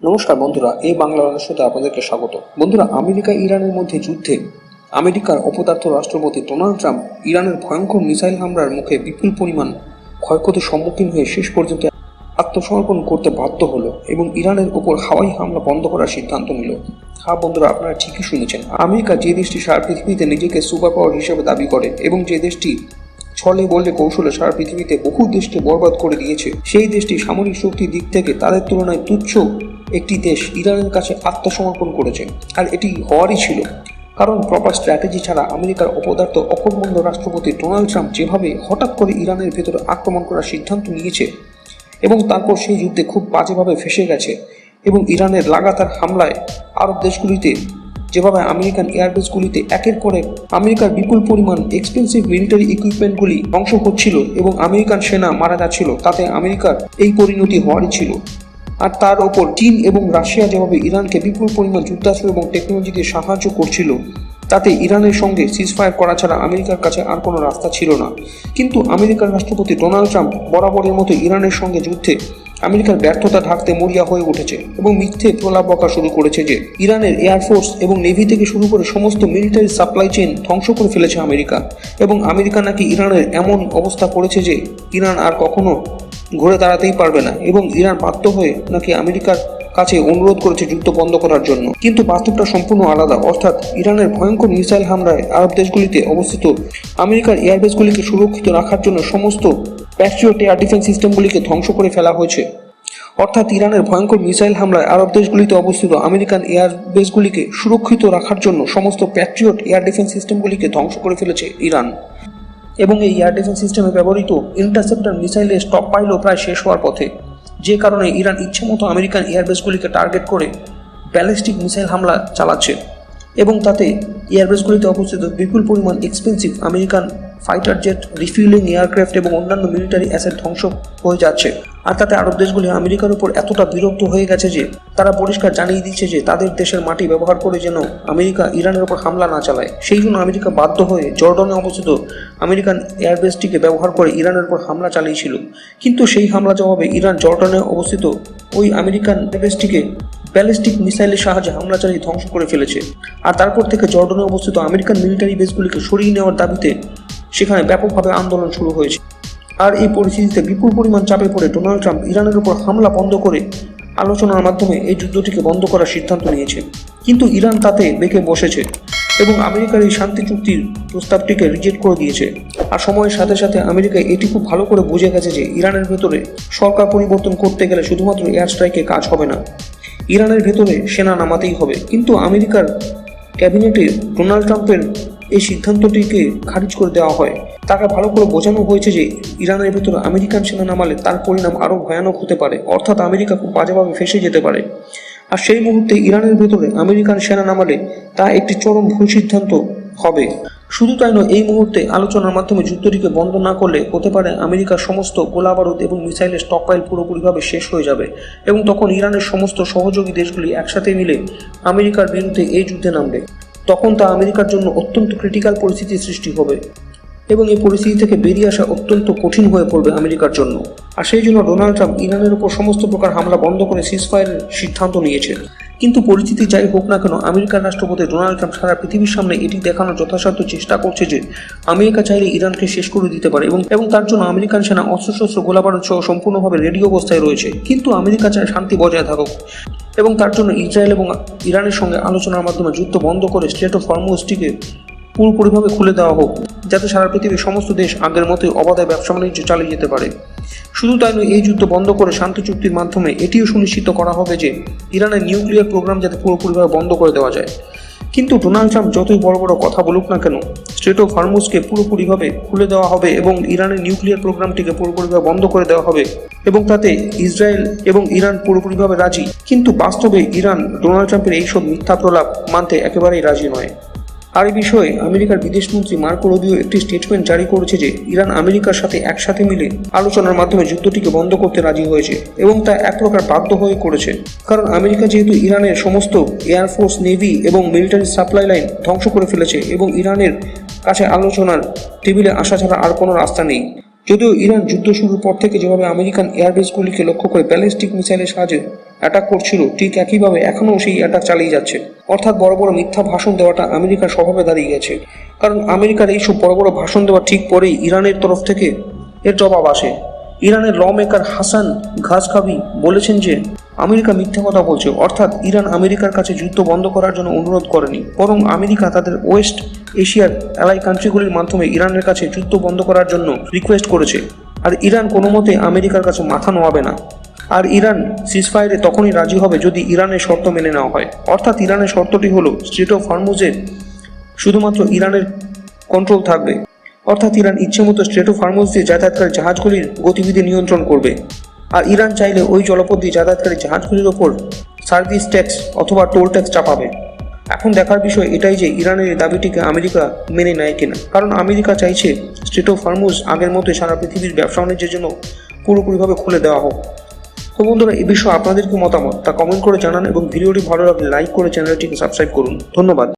নমস্কার বন্ধুরা, এই বাংলা রহস্যতে আপনাদেরকে স্বাগত। বন্ধুরা, আমেরিকা ইরানের মধ্যে যুদ্ধে আমেরিকার অপদার্থ রাষ্ট্রপতি ডোনাল্ড ট্রাম্প ইরানের ভয়ঙ্কর মিসাইল হামলার মুখে বিপুল পরিমাণ ক্ষয়ক্ষতির সম্মুখীন হয়ে শেষ পর্যন্ত আত্মসমর্পণ করতে বাধ্য হলো এবং ইরানের ওপর হাওয়াই হামলা বন্ধ করার সিদ্ধান্ত নিল। হ্যাঁ বন্ধুরা, আপনারা ঠিকই শুনেছেন। আমেরিকা যে দেশটি সারা পৃথিবীতে নিজেকে সুপার পাওয়ার হিসেবে দাবি করে এবং যে দেশটি ছলে বললে কৌশলে সারা পৃথিবীতে বহু দেশকে বরবাদ করে দিয়েছে, সেই দেশটি সামরিক শক্তির দিক থেকে তাদের তুলনায় তুচ্ছ একটি দেশ ইরানের কাছে আত্মসমর্পণ করেছে। আর এটি হওয়ারই ছিল, কারণ প্রপার স্ট্র্যাটেজি ছাড়া আমেরিকার অপদার্থ অকর্মণ্য রাষ্ট্রপতি ডোনাল্ড ট্রাম্প যেভাবে হঠাৎ করে ইরানের ভেতরে আক্রমণ করার সিদ্ধান্ত নিয়েছে এবং তারপর সেই যুদ্ধে খুব বাজেভাবে ফেঁসে গেছে এবং ইরানের লাগাতার হামলায় আরব দেশগুলিতে যেভাবে আমেরিকান এয়ারবেসগুলিতে একের পর এক আমেরিকার বিপুল পরিমাণ এক্সপেন্সিভ মিলিটারি ইকুইপমেন্টগুলি ধ্বংস হচ্ছিল এবং আমেরিকান সেনা মারা যাচ্ছিল, তাতে আমেরিকার এই পরিণতি হওয়ারই ছিল। আর তার ওপর চীন এবং রাশিয়া যেভাবে ইরানকে বিপুল পরিমাণ যুদ্ধাস্ত্র এবং টেকনোলজি দিয়ে সাহায্য করছিল, তাতে ইরানের সঙ্গে সিজফায়ার করা ছাড়া আমেরিকার কাছে আর কোনো রাস্তা ছিল না। কিন্তু আমেরিকার রাষ্ট্রপতি ডোনাল্ড ট্রাম্প বরাবরের মতো ইরানের সঙ্গে যুদ্ধে আমেরিকার ব্যর্থতা ঢাকতে মরিয়া হয়ে উঠেছে এবং মিথ্যে প্রলাপ বকা শুরু করেছে যে ইরানের এয়ারফোর্স এবং নেভি থেকে শুরু করে সমস্ত মিলিটারি সাপ্লাই চেইন ধ্বংস করে ফেলেছে আমেরিকা, এবং আমেরিকা নাকি ইরানের এমন অবস্থা করেছে যে ইরান আর কখনো ঘুরে দাঁড়াতেই পারবে না এবং ইরান বাধ্য হয়ে নাকি আমেরিকার কাছে অনুরোধ করেছে যুদ্ধ বন্ধ করার জন্য। কিন্তু বাস্তবটা সম্পূর্ণ আলাদা, অর্থাৎ ইরানের ভয়ঙ্কর মিসাইল হামলায় আরব দেশগুলিতে অবস্থিত আমেরিকার এয়ারবেসগুলিকে সুরক্ষিত রাখার জন্য সমস্ত প্যাট্রিয়ট এয়ার ডিফেন্স সিস্টেমগুলিকে ধ্বংস করে ফেলা হয়েছে। অর্থাৎ ইরানের ভয়ঙ্কর মিসাইল হামলায় আরব দেশগুলিতে অবস্থিত আমেরিকান এয়ারবেসগুলিকে সুরক্ষিত রাখার জন্য সমস্ত প্যাট্রিয়ট এয়ার ডিফেন্স সিস্টেমগুলিকে ধ্বংস করে ফেলেছে ইরান, এবং এই এয়ার ডিফেন্স সিস্টেমে ব্যবহৃত ইন্টারসেপ্টর মিসাইলের স্টক পাইলও প্রায় শেষ হওয়ার পথে, যে কারণে ইরান ইচ্ছেমতো আমেরিকান এয়ারবেসগুলিকে টার্গেট করে ব্যালিস্টিক মিসাইল হামলা চালাচ্ছে এবং তাতে এয়ারবেসগুলিতে অবস্থিত বিপুল পরিমাণ expensive American fighter jet, refuelling aircraft এবং অন্যান্য মিলিটারি অ্যাসেট ধ্বংস হয়ে যাচ্ছে। আর তাতে আরব দেশগুলি আমেরিকার উপর এতটা বিরক্ত হয়ে গেছে যে তারা পরিষ্কার জানিয়ে দিচ্ছে যে তাদের দেশের মাটি ব্যবহার করে যেন আমেরিকা ইরানের উপর হামলা না চালায়। সেই জন্য আমেরিকা বাধ্য হয়ে জর্ডনে অবস্থিত আমেরিকান এয়ারবেসটিকে ব্যবহার করে ইরানের উপর হামলা চালিয়েছিল। কিন্তু সেই হামলা জবাবে ইরান জর্ডনে অবস্থিত ওই আমেরিকান এয়ারবেসটিকে ব্যালিস্টিক মিসাইলের সাহায্যে হামলা চালিয়ে ধ্বংস করে ফেলেছে। আর তারপর থেকে জর্ডনে অবস্থিত আমেরিকান মিলিটারি বেসগুলিকে সরিয়ে নেওয়ার দাবিতে সেখানে ব্যাপকভাবে আন্দোলন শুরু হয়েছে। আর এই পরিস্থিতিতে বিপুল পরিমাণ চাপে পড়ে ডোনাল্ড ট্রাম্প ইরানের উপর হামলা বন্ধ করে আলোচনার মাধ্যমে এই যুদ্ধটিকে বন্ধ করার সিদ্ধান্ত নিয়েছে। কিন্তু ইরান তাতে বেঁকে বসেছে এবং আমেরিকার এই শান্তি চুক্তির প্রস্তাবটিকে রিজেক্ট করে দিয়েছে। আর সময়ের সাথে সাথে আমেরিকা এটি খুব ভালো করে বুঝে গেছে যে ইরানের ভেতরে সরকার পরিবর্তন করতে গেলে শুধুমাত্র এয়ার স্ট্রাইকে কাজ হবে না, ইরানের ভেতরে সেনা নামাতেই হবে। কিন্তু আমেরিকার ক্যাবিনেটে ডোনাল্ড ট্রাম্পের এই সিদ্ধান্তটিকে খারিজ করে দেওয়া হয়। তাকে ভালো করে বোঝানো হয়েছে যে ইরানের ভেতরে আমেরিকান সেনা নামালে তার পরিণাম আরও ভয়ানক হতে পারে, অর্থাৎ আমেরিকা খুব বাজেভাবে ফেঁসে যেতে পারে। আর সেই মুহূর্তে ইরানের ভেতরে আমেরিকান সেনা নামালে তা একটি চরম ভুল সিদ্ধান্ত হবে। শুধু তাই নয়, এই মুহূর্তে আলোচনার মাধ্যমে যুদ্ধটিকে বন্ধ না করলে হতে পারে আমেরিকার সমস্ত গোলাবারুদ এবং মিসাইলের স্টকপাইল পুরোপুরিভাবে শেষ হয়ে যাবে এবং তখন ইরানের সমস্ত সহযোগী দেশগুলি একসাথে মিলে আমেরিকার বিরুদ্ধে এই যুদ্ধে নামবে। তখন তা আমেরিকার জন্য অত্যন্ত ক্রিটিক্যাল পরিস্থিতির সৃষ্টি হবে এবং এই পরিস্থিতি থেকে বেরিয়ে আসা অত্যন্ত কঠিন হয়ে পড়বে আমেরিকার জন্য। আর সেই জন্য ডোনাল্ড ট্রাম্প ইরানের উপর সমস্ত প্রকার হামলা বন্ধ করে সিজফায়ারের সিদ্ধান্ত নিয়েছে। কিন্তু পরিস্থিতি যাই হোক না কেন, আমেরিকার রাষ্ট্রপতি ডোনাল্ড ট্রাম্প সারা পৃথিবীর সামনে এটি দেখানোর যথাসাধ্য চেষ্টা করছে যে আমেরিকা চাইলে ইরানকে শেষ করে দিতে পারে এবং তার জন্য আমেরিকান সেনা অস্ত্রশস্ত্র গোলাবারুদ সহ সম্পূর্ণভাবে রেডি অবস্থায় রয়েছে। কিন্তু আমেরিকা চায় শান্তি বজায় থাকুক এবং তার জন্য ইসরায়েল এবং ইরানের সঙ্গে আলোচনার মাধ্যমে যুদ্ধ বন্ধ করে স্ট্রেট অফ হরমুজটিকে পুরোপুরিভাবে খুলে দেওয়া হোক, যাতে সারা পৃথিবীর সমস্ত দেশ আগের মতোই অবাধে ব্যবসা বাণিজ্য চালিয়ে যেতে পারে। শুধু তাই নয়, এই যুদ্ধ বন্ধ করে শান্তি চুক্তির মাধ্যমে এটিও সুনিশ্চিত করা হবে যে ইরানের নিউক্লিয়ার প্রোগ্রাম যাতে পুরোপুরিভাবে বন্ধ করে দেওয়া যায়। কিন্তু ডোনাল্ড ট্রাম্প যতই বড় বড় কথা বলুক না কেন, স্ট্রেট অফ হরমুজকে পুরোপুরিভাবে খুলে দেওয়া হবে এবং ইরানের নিউক্লিয়ার প্রোগ্রামটিকে পুরোপুরিভাবে বন্ধ করে দেওয়া হবে এবং তাতে ইসরায়েল এবং ইরান পুরোপুরিভাবে রাজি। কিন্তু বাস্তবে ইরান ডোনাল্ড ট্রাম্পের এইসব মিথ্যা প্রলাপ মানতে একেবারেই রাজি নয়। আর এই বিষয়ে আমেরিকার বিদেশমন্ত্রী মার্কো রুবিও একটি স্টেটমেন্ট জারি করেছে যে ইরান আমেরিকার সাথে একসাথে মিলে আলোচনার মাধ্যমে যুদ্ধটিকে বন্ধ করতে রাজি হয়েছে এবং তা এক প্রকার বাধ্য হয়ে করেছে, কারণ আমেরিকা যেহেতু ইরানের সমস্ত এয়ারফোর্স, নেভি এবং মিলিটারি সাপ্লাই লাইন ধ্বংস করে ফেলেছে এবং ইরানের কাছে আলোচনার টেবিলে আসা ছাড়া আর কোনো রাস্তা নেই। যদিও ইরান যুদ্ধ শুরুর পর থেকে যেভাবে আমেরিকান এয়ারবেসগুলিকে লক্ষ্য করে ব্যালিস্টিক মিসাইলের সাহায্যে অ্যাটাক করছিল, ঠিক একইভাবে এখনও সেই অ্যাটাক চালিয়ে যাচ্ছে। অর্থাৎ বড় বড় মিথ্যা ভাষণ দেওয়াটা আমেরিকার স্বভাবে দাঁড়িয়ে গেছে। কারণ আমেরিকার এইসব বড় বড় ভাষণ দেওয়ার ঠিক পরেই ইরানের তরফ থেকে এর জবাব আসে। ইরানের ল মেকার হাসান ঘাজকাভি বলেছেন যে আমেরিকা মিথ্যা কথা বলছে, অর্থাৎ ইরান আমেরিকার কাছে যুদ্ধ বন্ধ করার জন্য অনুরোধ করেনি, বরং আমেরিকা তাদের ওয়েস্ট এশিয়ার অ্যালাই কান্ট্রিগুলির মাধ্যমে ইরানের কাছে যুদ্ধ বন্ধ করার জন্য রিকোয়েস্ট করেছে। আর ইরান কোনো মতে আমেরিকার কাছে মাথা নোয়াবে না। আর ইরান সিজফায়ারে তখনই রাজি হবে যদি ইরানের শর্ত মেনে নেওয়া হয়। অর্থাৎ ইরানের শর্তটি হলো স্ট্রেট অফ হরমুজে শুধুমাত্র ইরানের কন্ট্রোল থাকবে। অর্থাৎ ইরান ইচ্ছেমতো স্ট্রেট অফ হরমুজ দিয়ে যাতায়াতকারী জাহাজগুলির গতিবিধি নিয়ন্ত্রণ করবে। আর ইরান চাইলে ওই জলপথ দিয়ে যাতায়াতকারী জাহাজগুলির ওপর সার্ভিস ট্যাক্স অথবা টোল ট্যাক্স চাপাবে। এখন দেখার বিষয় এটাই যে ইরানের এই দাবিটিকে আমেরিকা মেনে নেয় কিনা। কারণ আমেরিকা চাইছে স্ট্রেট অফ হরমুজ আগের মতো সারা পৃথিবীর ব্যবসা বাণিজ্যের জন্য পুরোপুরিভাবে খুলে দেওয়া হোক। তো বন্ধুরা, এই বিষয়ে আপনাদের কি মতামত তা কমেন্ট করে জানান এবং ভিডিওটি ভালো লাগলে লাইক করে চ্যানেলটিকে সাবস্ক্রাইব করুন। ধন্যবাদ।